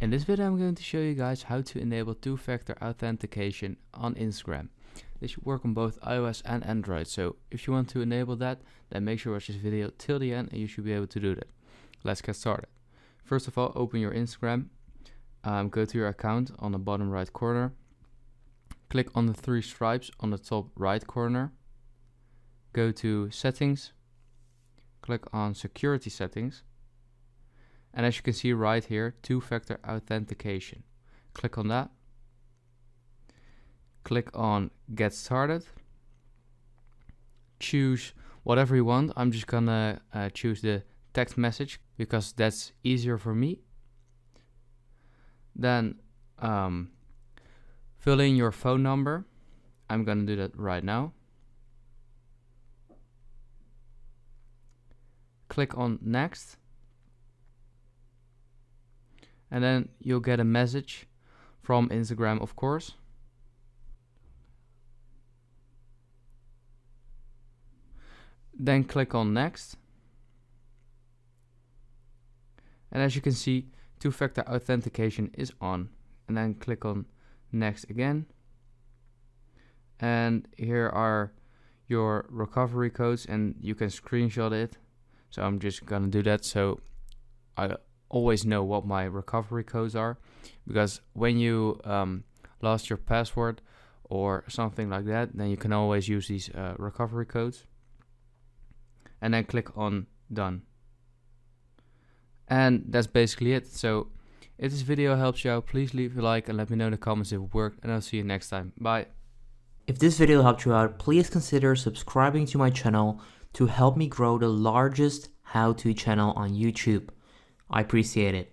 In this video I'm going to show you guys how to enable two-factor authentication on Instagram. This should work on both iOS and Android, so if you want to enable that, then make sure to watch this video till the end and you should be able to do that. Let's get started. First of all, open your Instagram, go to your account on the bottom right corner, click on the three stripes on the top right corner, go to settings, click on security settings, and as you can see right here, two-factor authentication. Click on that. Click on get started. Choose whatever you want. I'm just gonna choose the text message because that's easier for me. Then fill in your phone number. I'm gonna do that right now. Click on next. And then you'll get a message from Instagram, of course. Then click on next. And as you can see, two-factor authentication is on. And then click on next again. And here are your recovery codes and you can screenshot it. So I'm just gonna do that so I always know what my recovery codes are, because when you lost your password or something like that, then you can always use these recovery codes. And then click on done. And that's basically it. So if this video helps you out, please leave a like and let me know in the comments if it worked, and I'll see you next time. Bye. If this video helped you out, please consider subscribing to my channel to help me grow the largest how-to channel on YouTube. I appreciate it.